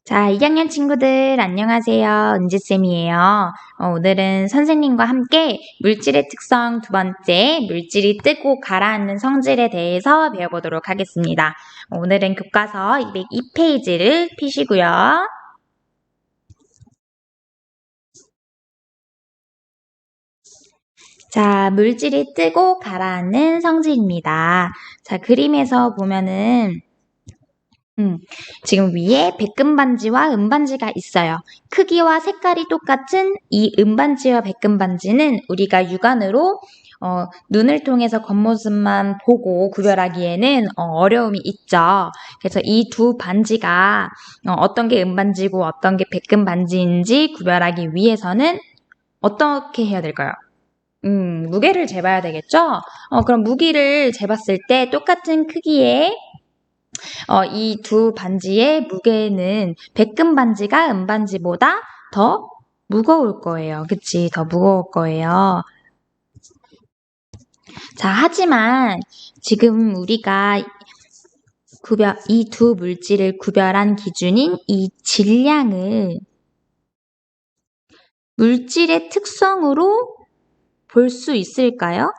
자, 2학년 친구들 안녕하세요. 은지쌤이에요. 오늘은 선생님과 함께 물질의 특성 두 번째, 물질이 뜨고 가라앉는 성질에 대해서 배워보도록 하겠습니다. 오늘은 교과서 202페이지를 펴시고요. 자, 물질이 뜨고 가라앉는 성질입니다. 자, 그림에서 보면은 지금 위에 백금반지와 은반지가 있어요. 크기와 색깔이 똑같은 이 은반지와 백금반지는 우리가 육안으로 눈을 통해서 겉모습만 보고 구별하기에는 어려움이 있죠. 그래서 이 두 반지가 어떤 게 은반지고 어떤 게 백금반지인지 구별하기 위해서는 어떻게 해야 될까요? 무게를 재봐야 되겠죠? 그럼 무게를 재봤을 때 똑같은 크기의 이 두 반지의 무게는 백금 반지가 은반지보다 더 무거울 거예요. 그치? 더 무거울 거예요. 자, 하지만 지금 우리가 이 두 물질을 구별한 기준인 이 질량을 물질의 특성으로 볼 수 있을까요?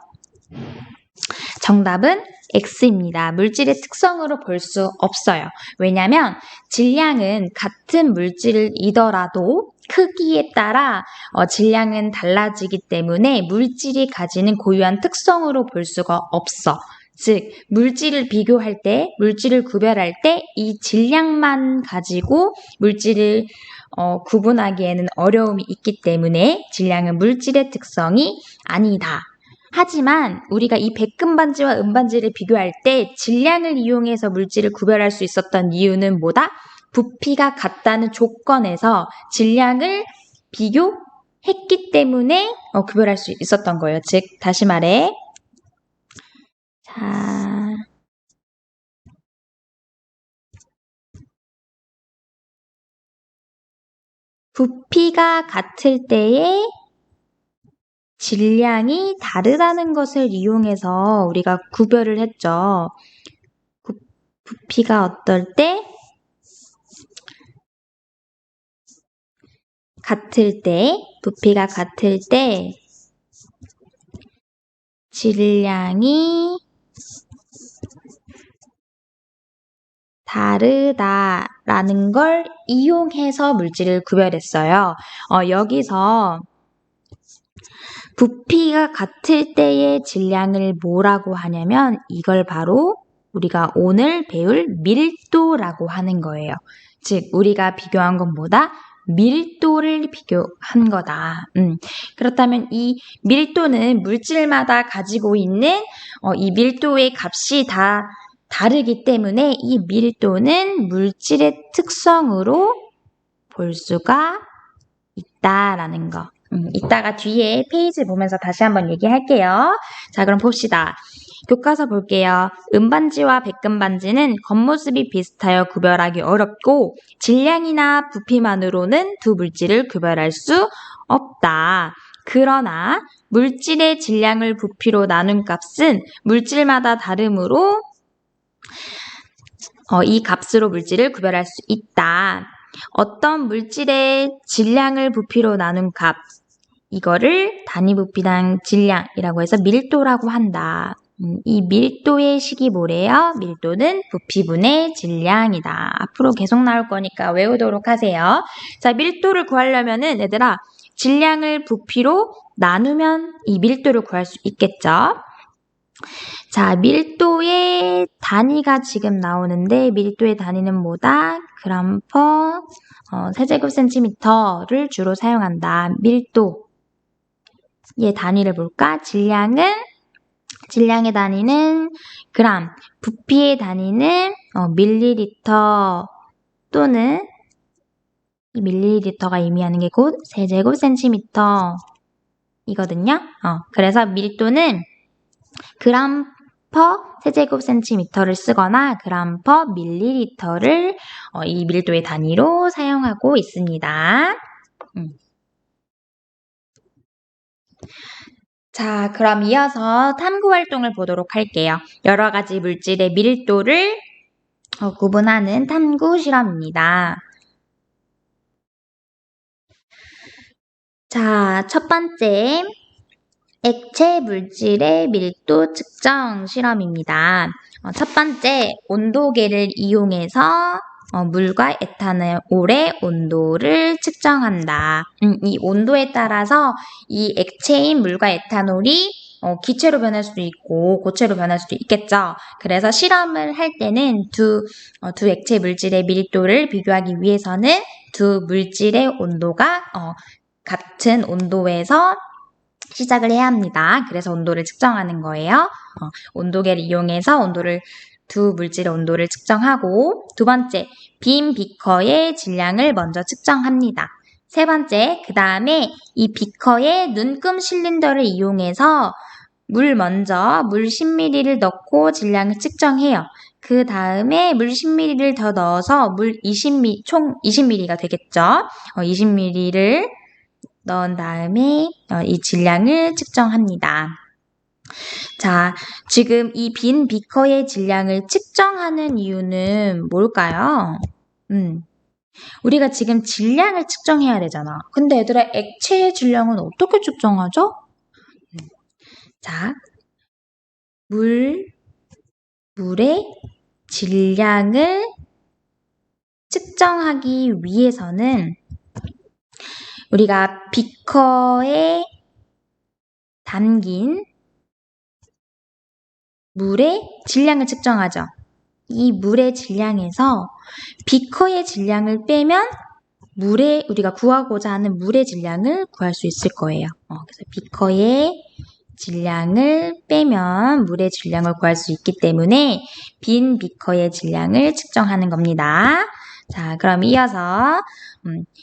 정답은 X입니다. 물질의 특성으로 볼 수 없어요. 왜냐하면 질량은 같은 물질이더라도 크기에 따라 질량은 달라지기 때문에 물질이 가지는 고유한 특성으로 볼 수가 없어. 즉, 물질을 비교할 때, 물질을 구별할 때 이 질량만 가지고 물질을 구분하기에는 어려움이 있기 때문에 질량은 물질의 특성이 아니다. 하지만 우리가 이 백금반지와 은반지를 비교할 때 질량을 이용해서 물질을 구별할 수 있었던 이유는 뭐다? 부피가 같다는 조건에서 질량을 비교했기 때문에 구별할 수 있었던 거예요. 즉, 다시 말해. 자, 부피가 같을 때에 질량이 다르다는 것을 이용해서 우리가 구별을 했죠. 부피가 어떨 때? 같을 때, 부피가 같을 때 질량이 다르다라는 걸 이용해서 물질을 구별했어요. 여기서 부피가 같을 때의 질량을 뭐라고 하냐면 이걸 바로 우리가 오늘 배울 밀도라고 하는 거예요. 즉, 우리가 비교한 건 뭐다? 밀도를 비교한 거다. 그렇다면 이 밀도는 물질마다 가지고 있는 이 밀도의 값이 다 다르기 때문에 이 밀도는 물질의 특성으로 볼 수가 있다라는 거. 이따가 뒤에 페이지 보면서 다시 한번 얘기할게요. 자, 그럼 봅시다. 교과서 볼게요. 은반지와 백금반지는 겉모습이 비슷하여 구별하기 어렵고 질량이나 부피만으로는 두 물질을 구별할 수 없다. 그러나 물질의 질량을 부피로 나눈 값은 물질마다 다르므로 이 값으로 물질을 구별할 수 있다. 어떤 물질의 질량을 부피로 나눈 값, 이거를 단위 부피당 질량이라고 해서 밀도라고 한다. 이 밀도의 식이 뭐래요? 밀도는 부피분의 질량이다. 앞으로 계속 나올 거니까 외우도록 하세요. 자, 밀도를 구하려면은 얘들아, 질량을 부피로 나누면 이 밀도를 구할 수 있겠죠? 자, 밀도의 단위가 지금 나오는데 밀도의 단위는 뭐다? 그램 퍼 세제곱 센티미터를 주로 사용한다. 밀도의 단위를 볼까? 질량의 단위는 그램, 부피의 단위는 밀리리터 또는 이 밀리리터가 의미하는 게 곧 세제곱 센티미터 이거든요. 그래서 밀도는 그램 퍼 세제곱 센티미터를 쓰거나 그램 퍼 밀리리터를 이 밀도의 단위로 사용하고 있습니다. 자, 그럼 이어서 탐구 활동을 보도록 할게요. 여러 가지 물질의 밀도를 구분하는 탐구 실험입니다. 자, 첫 번째 액체 물질의 밀도 측정 실험입니다. 첫 번째 온도계를 이용해서 물과 에탄올의 온도를 측정한다. 이 온도에 따라서 이 액체인 물과 에탄올이 기체로 변할 수도 있고 고체로 변할 수도 있겠죠. 그래서 실험을 할 때는 두 액체 물질의 밀도를 비교하기 위해서는 두 물질의 온도가 같은 온도에서 시작을 해야 합니다. 그래서 온도를 측정하는 거예요. 온도계를 이용해서 두 물질의 온도를 측정하고, 두 번째, 빈 비커의 질량을 먼저 측정합니다. 세 번째, 그 다음에 이 비커에 눈금 실린더를 이용해서 물 10ml를 넣고 질량을 측정해요. 그 다음에 물 10ml를 더 넣어서 물 20ml, 총 20ml가 되겠죠. 20ml를 넣은 다음에 이 질량을 측정합니다. 자, 지금 이 빈 비커의 질량을 측정하는 이유는 뭘까요? 우리가 지금 질량을 측정해야 되잖아. 근데 얘들아, 액체의 질량은 어떻게 측정하죠? 자, 물의 질량을 측정하기 위해서는 우리가 비커에 담긴 물의 질량을 측정하죠. 이 물의 질량에서 비커의 질량을 빼면 우리가 구하고자 하는 물의 질량을 구할 수 있을 거예요. 그래서 비커의 질량을 빼면 물의 질량을 구할 수 있기 때문에 빈 비커의 질량을 측정하는 겁니다. 자, 그럼 이어서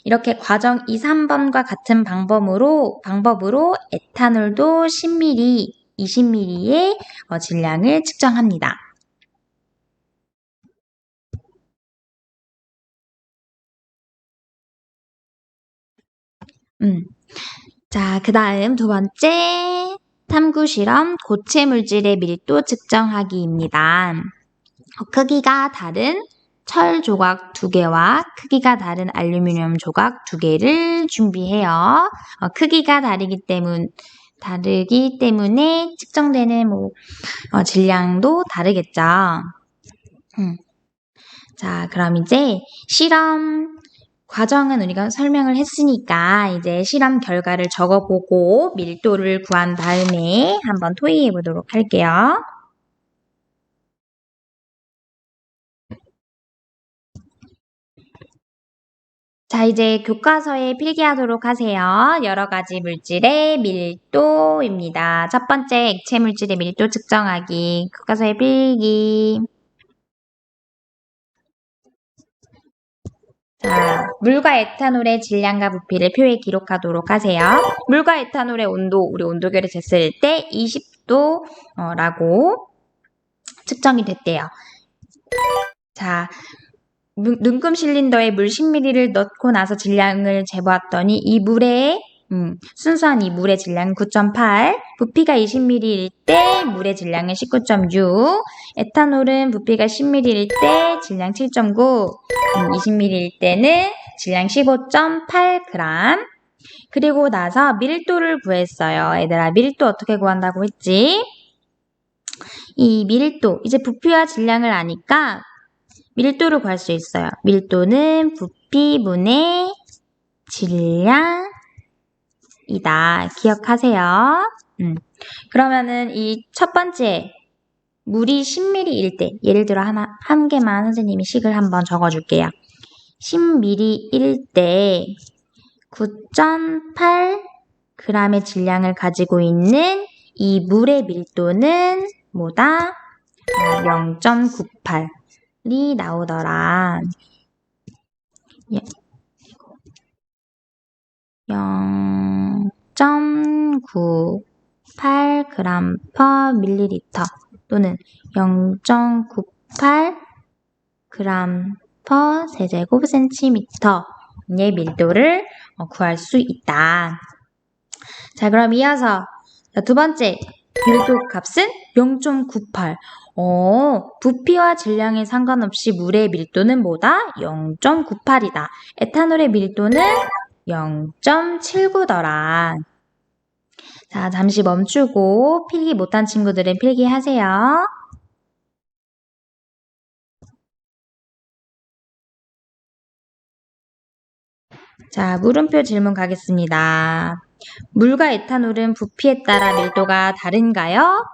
이렇게 과정 2, 3번과 같은 방법으로 에탄올도 10ml, 20ml의 질량을 측정합니다. 자, 그 다음 두 번째 탐구 실험 고체 물질의 밀도 측정하기입니다. 크기가 다른 철 조각 2개와 크기가 다른 알루미늄 조각 2개를 준비해요. 크기가 다르기 때문에 측정되는 질량도 다르겠죠. 자, 그럼 이제 실험 과정은 우리가 설명을 했으니까 이제 실험 결과를 적어보고 밀도를 구한 다음에 한번 토의해 보도록 할게요. 자, 이제 교과서에 필기하도록 하세요. 여러 가지 물질의 밀도입니다. 첫 번째, 액체 물질의 밀도 측정하기. 교과서에 필기. 자, 물과 에탄올의 질량과 부피를 표에 기록하도록 하세요. 물과 에탄올의 온도, 우리 온도계를 쟀을 때 20도라고 측정이 됐대요. 자, 눈금 실린더에 물 10ml를 넣고 나서 질량을 재보았더니 순수한 이 물의 질량은 9.8, 부피가 20ml일 때 물의 질량은 19.6, 에탄올은 부피가 10ml일 때 질량 7.9, 20ml일 때는 질량 15.8g. 그리고 나서 밀도를 구했어요. 얘들아, 밀도 어떻게 구한다고 했지? 이 밀도, 이제 부피와 질량을 아니까 밀도를 구할 수 있어요. 밀도는 부피분의 질량이다. 기억하세요. 그러면은 이 첫 번째 물이 10ml일 때, 예를 들어 한 개만 선생님이 식을 한번 적어줄게요. 10ml일 때 9.8g의 질량을 가지고 있는 이 물의 밀도는 뭐다? 0.98이 나오더라. 0.98g/ml 또는 0.98g/세제곱센티미터의 밀도를 구할 수 있다. 자, 그럼 이어서 두 번째 밀도 값은 0.98. 부피와 질량에 상관없이 물의 밀도는 뭐다? 0.98이다. 에탄올의 밀도는 0.79더라. 자, 잠시 멈추고 필기 못한 친구들은 필기하세요. 자, 물음표 질문 가겠습니다. 물과 에탄올은 부피에 따라 밀도가 다른가요?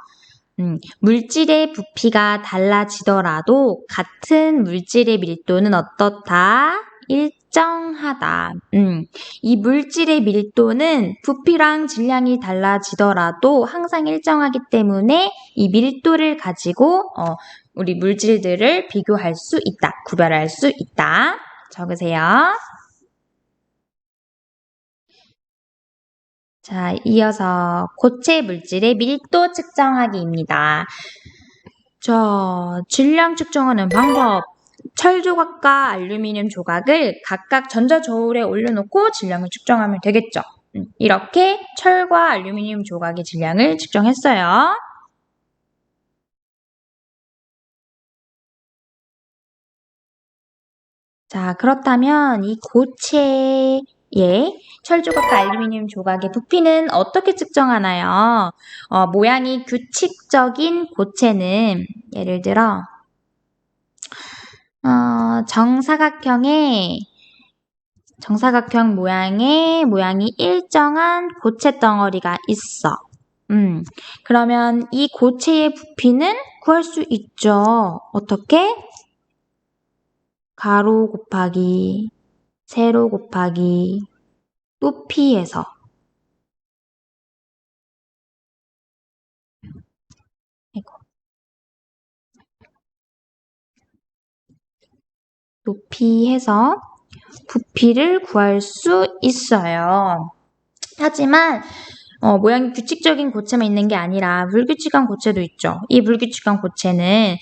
물질의 부피가 달라지더라도 같은 물질의 밀도는 어떻다? 일정하다. 이 물질의 밀도는 부피랑 질량이 달라지더라도 항상 일정하기 때문에 이 밀도를 가지고 우리 물질들을 비교할 수 있다. 구별할 수 있다. 적으세요. 자, 이어서 고체 물질의 밀도 측정하기입니다. 자, 질량 측정하는 방법. 철 조각과 알루미늄 조각을 각각 전자저울에 올려놓고 질량을 측정하면 되겠죠. 이렇게 철과 알루미늄 조각의 질량을 측정했어요. 자, 그렇다면 이 고체의 철 조각과 알루미늄 조각의 부피는 어떻게 측정하나요? 모양이 규칙적인 고체는 예를 들어 정사각형 모양이 일정한 고체 덩어리가 있어. 그러면 이 고체의 부피는 구할 수 있죠. 어떻게? 가로 곱하기 세로 곱하기 높이에서. 높이해서 부피를 구할 수 있어요. 하지만 모양이 규칙적인 고체만 있는 게 아니라 불규칙한 고체도 있죠. 이 불규칙한 고체는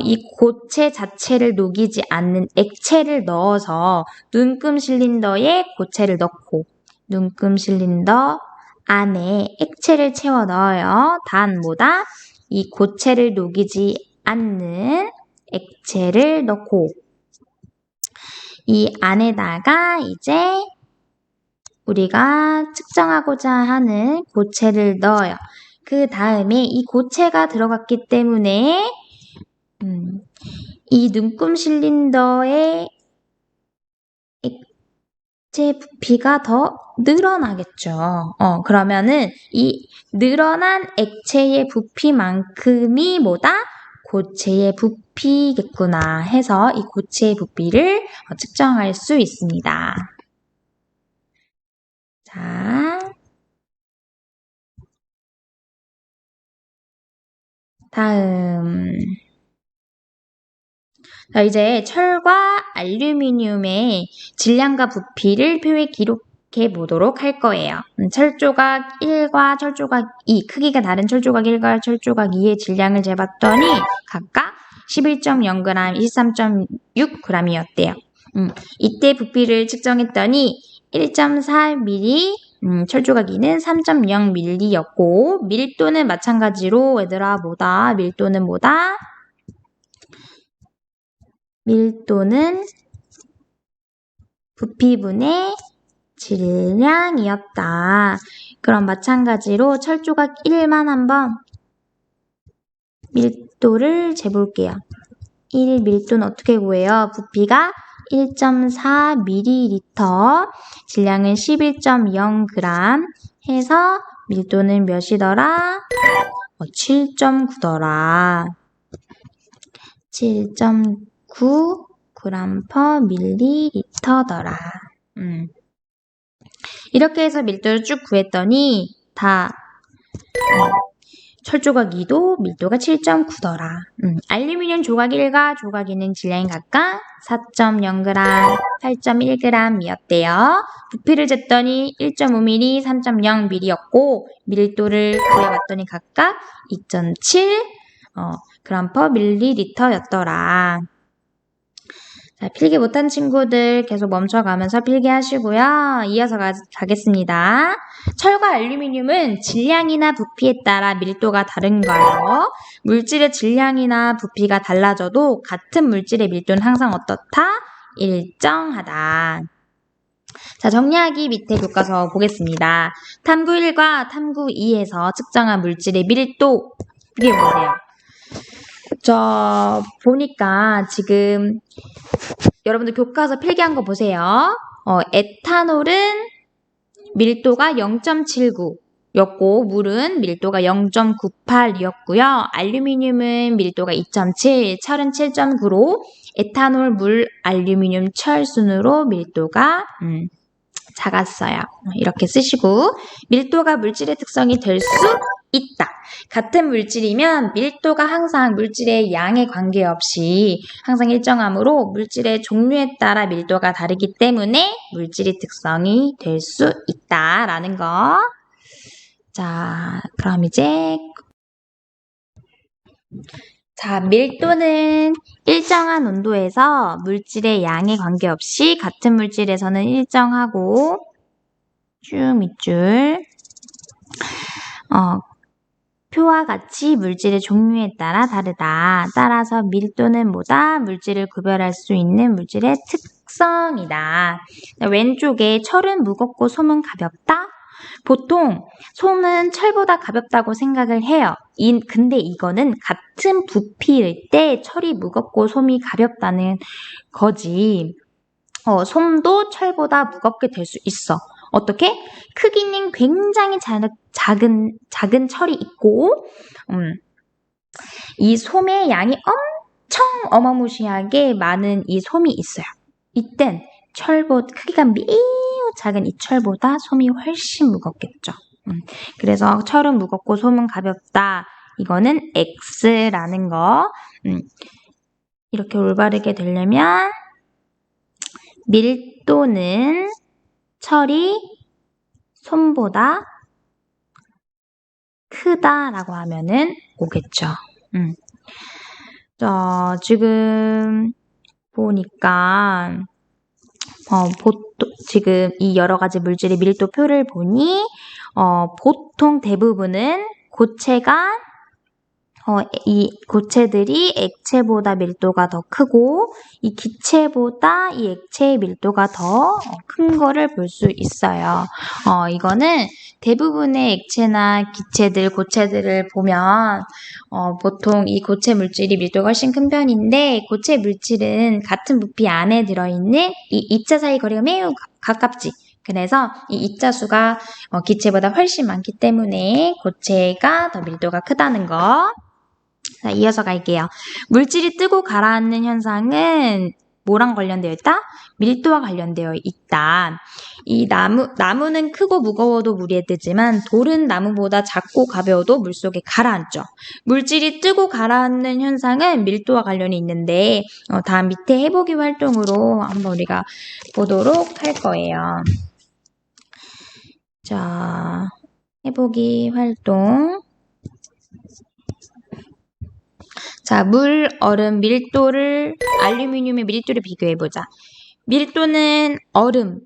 이 고체 자체를 녹이지 않는 액체를 넣어서 눈금 실린더에 고체를 넣고 눈금 실린더 안에 액체를 채워 넣어요. 단 뭐다? 이 고체를 녹이지 않는 액체를 넣고 이 안에다가 이제 우리가 측정하고자 하는 고체를 넣어요. 그 다음에 이 고체가 들어갔기 때문에 이 눈금 실린더의 액체 부피가 더 늘어나겠죠. 그러면은 이 늘어난 액체의 부피만큼이 뭐다? 고체의 부피겠구나 해서 이 고체의 부피를 측정할 수 있습니다. 자, 다음. 자, 이제 철과 알루미늄의 질량과 부피를 표에 기록해 보도록 할 거예요. 철조각 1과 철조각 2, 크기가 다른 철조각 1과 철조각 2의 질량을 재봤더니 각각 11.0g, 23.6g이었대요. 이때 부피를 측정했더니 1.4mm, 철조각 2는 3.0mm였고 밀도는 마찬가지로 얘들아 뭐다? 밀도는 뭐다? 밀도는 부피분의 질량이었다. 그럼 마찬가지로 철조각 1만 한번 밀도를 재볼게요. 1 밀도는 어떻게 구해요? 부피가 1.4ml, 질량은 11.0g 해서 밀도는 몇이더라? 7.9더라. 7.9 g/ml더라. 이렇게 해서 밀도를 쭉 구했더니 다 철조각 2도 밀도가 7.9더라. 알루미늄 조각 1과 조각 2는 질량이 각각 4.0g, 8.1g이었대요. 부피를 쟀더니 1.5mm, 3.0mm였고 밀도를 구해봤더니 각각 2.7 g/ml였더라. 자, 필기 못한 친구들 계속 멈춰가면서 필기하시고요. 이어서 가겠습니다. 철과 알루미늄은 질량이나 부피에 따라 밀도가 다른가요? 물질의 질량이나 부피가 달라져도 같은 물질의 밀도는 항상 어떻다? 일정하다. 자, 정리하기 밑에 교과서 보겠습니다. 탐구 1과 탐구 2에서 측정한 물질의 밀도, 이게 뭐예요? 보니까 지금 여러분들 교과서 필기한 거 보세요. 에탄올은 밀도가 0.79였고 물은 밀도가 0.98이었고요. 알루미늄은 밀도가 2.7, 철은 7.9로 에탄올, 물, 알루미늄, 철 순으로 밀도가 작았어요. 이렇게 쓰시고 밀도가 물질의 특성이 될 수 있다. 같은 물질이면 밀도가 항상 물질의 양에 관계없이 항상 일정하므로 물질의 종류에 따라 밀도가 다르기 때문에 물질의 특성이 될 수 있다라는 거. 자, 그럼 이제 밀도는 일정한 온도에서 물질의 양에 관계없이 같은 물질에서는 일정하고 쭉 밑줄 표와 같이 물질의 종류에 따라 다르다. 따라서 밀도는 뭐다? 물질을 구별할 수 있는 물질의 특성이다. 왼쪽에 철은 무겁고 솜은 가볍다? 보통 솜은 철보다 가볍다고 생각을 해요. 근데 이거는 같은 부피일 때 철이 무겁고 솜이 가볍다는 거지. 솜도 철보다 무겁게 될 수 있어. 어떻게? 크기는 굉장히 작은 철이 있고, 이 솜의 양이 엄청 어마무시하게 많은 이 솜이 있어요. 이땐 크기가 매우 작은 이 철보다 솜이 훨씬 무겁겠죠. 그래서 철은 무겁고 솜은 가볍다. 이거는 X라는 거. 이렇게 올바르게 되려면 밀도는 철이 솜보다 크다라고 하면은 오겠죠. 지금 보니까 지금 이 여러 가지 물질의 밀도표를 보니 보통 대부분은 이 고체들이 액체보다 밀도가 더 크고 이 기체보다 이 액체의 밀도가 더 큰 거를 볼 수 있어요. 이거는 대부분의 액체나 기체들, 고체들을 보면 보통 이 고체 물질이 밀도가 훨씬 큰 편인데 고체 물질은 같은 부피 안에 들어있는 이 입자 사이 거리가 매우 가깝지. 그래서 이 입자수가 기체보다 훨씬 많기 때문에 고체가 더 밀도가 크다는 거. 자, 이어서 갈게요. 물질이 뜨고 가라앉는 현상은 뭐랑 관련되어 있다? 밀도와 관련되어 있다. 이 나무는 크고 무거워도 물에 뜨지만 돌은 나무보다 작고 가벼워도 물속에 가라앉죠. 물질이 뜨고 가라앉는 현상은 밀도와 관련이 있는데 다음 밑에 해보기 활동으로 한번 우리가 보도록 할 거예요. 자, 해보기 활동. 자, 물, 얼음, 알루미늄의 밀도를 비교해보자. 밀도는 얼음,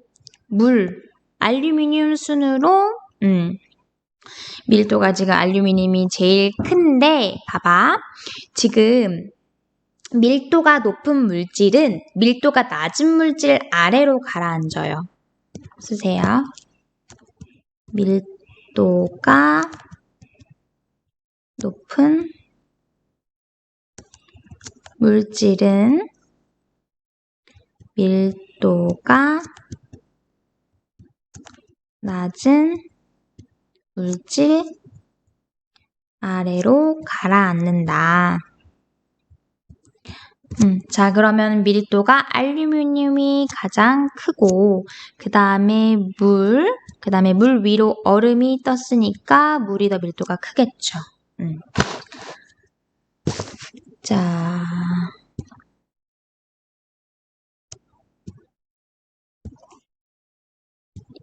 물, 알루미늄 순으로, 밀도가 지금 알루미늄이 제일 큰데, 봐봐. 지금 밀도가 높은 물질은 밀도가 낮은 물질 아래로 가라앉아요. 쓰세요. 밀도가 높은 물질은 밀도가 낮은 물질 아래로 가라앉는다. 자, 그러면 밀도가 알루미늄이 가장 크고 그 다음에 물 위로 얼음이 떴으니까 물이 더 밀도가 크겠죠. 자,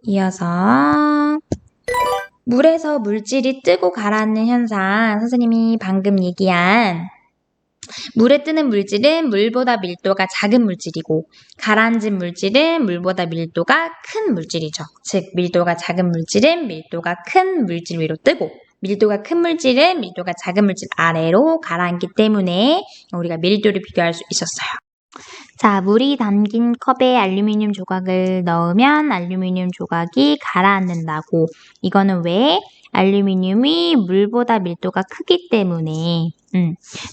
이어서 물에서 물질이 뜨고 가라앉는 현상, 선생님이 방금 얘기한 물에 뜨는 물질은 물보다 밀도가 작은 물질이고 가라앉은 물질은 물보다 밀도가 큰 물질이죠. 즉 밀도가 작은 물질은 밀도가 큰 물질 위로 뜨고 밀도가 큰 물질은 밀도가 작은 물질 아래로 가라앉기 때문에 우리가 밀도를 비교할 수 있었어요. 자, 물이 담긴 컵에 알루미늄 조각을 넣으면 알루미늄 조각이 가라앉는다고. 이거는 왜? 알루미늄이 물보다 밀도가 크기 때문에.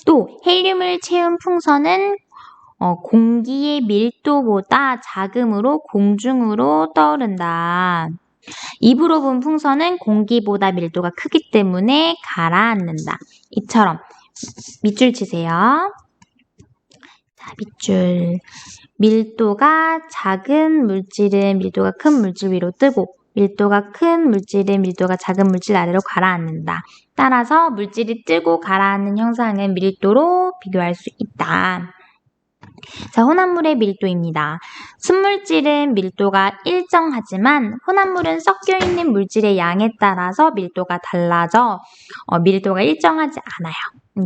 또 헬륨을 채운 풍선은 공기의 밀도보다 작음으로 공중으로 떠오른다. 입으로 분 풍선은 공기보다 밀도가 크기 때문에 가라앉는다. 이처럼 밑줄 치세요. 자, 밑줄. 밀도가 작은 물질은 밀도가 큰 물질 위로 뜨고 밀도가 큰 물질은 밀도가 작은 물질 아래로 가라앉는다. 따라서 물질이 뜨고 가라앉는 형상은 밀도로 비교할 수 있다. 자, 혼합물의 밀도입니다. 순물질은 밀도가 일정하지만 혼합물은 섞여 있는 물질의 양에 따라서 밀도가 달라져 밀도가 일정하지 않아요.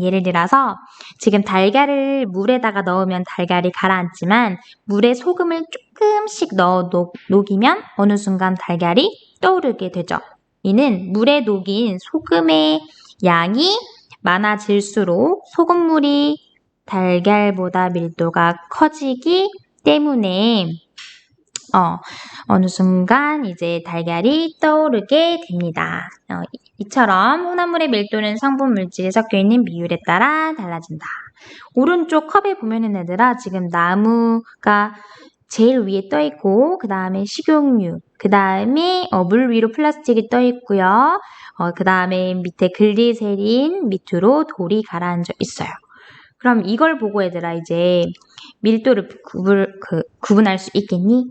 예를 들어서 지금 달걀을 물에다가 넣으면 달걀이 가라앉지만 물에 소금을 조금씩 넣어 녹이면 어느 순간 달걀이 떠오르게 되죠. 이는 물에 녹인 소금의 양이 많아질수록 소금물이 달걀보다 밀도가 커지기 때문에 어느 순간 이제 달걀이 떠오르게 됩니다. 이처럼 혼합물의 밀도는 성분 물질이 섞여 있는 비율에 따라 달라진다. 오른쪽 컵에 보면은 얘들아 지금 나무가 제일 위에 떠 있고 그 다음에 식용유, 그 다음에 물 위로 플라스틱이 떠 있고요. 그 다음에 밑에 글리세린 밑으로 돌이 가라앉아 있어요. 그럼 이걸 보고 얘들아 이제 밀도를 구분할 수 있겠니?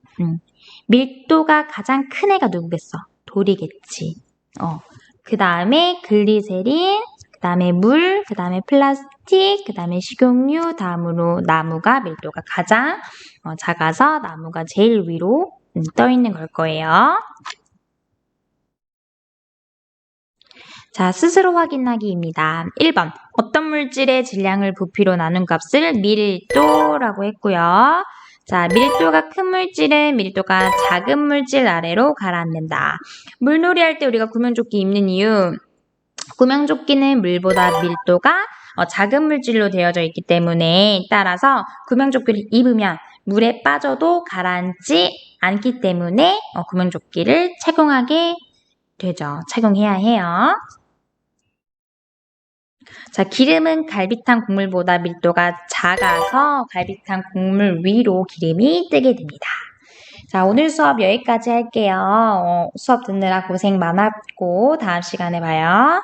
밀도가 가장 큰 애가 누구겠어? 돌이겠지. 그 다음에 글리세린, 그 다음에 물, 그 다음에 플라스틱, 그 다음에 식용유, 다음으로 나무가 밀도가 가장 작아서 나무가 제일 위로 떠 있는 걸 거예요. 자, 스스로 확인하기입니다. 1번. 어떤 물질의 질량을 부피로 나눈 값을 밀도라고 했고요. 자, 밀도가 큰 물질은 밀도가 작은 물질 아래로 가라앉는다. 물놀이 할 때 우리가 구명조끼 입는 이유. 구명조끼는 물보다 밀도가 작은 물질로 되어져 있기 때문에 따라서 구명조끼를 입으면 물에 빠져도 가라앉지 않기 때문에 구명조끼를 착용하게 되죠. 착용해야 해요. 자, 기름은 갈비탕 국물보다 밀도가 작아서 갈비탕 국물 위로 기름이 뜨게 됩니다. 자, 오늘 수업 여기까지 할게요. 수업 듣느라 고생 많았고 다음 시간에 봐요.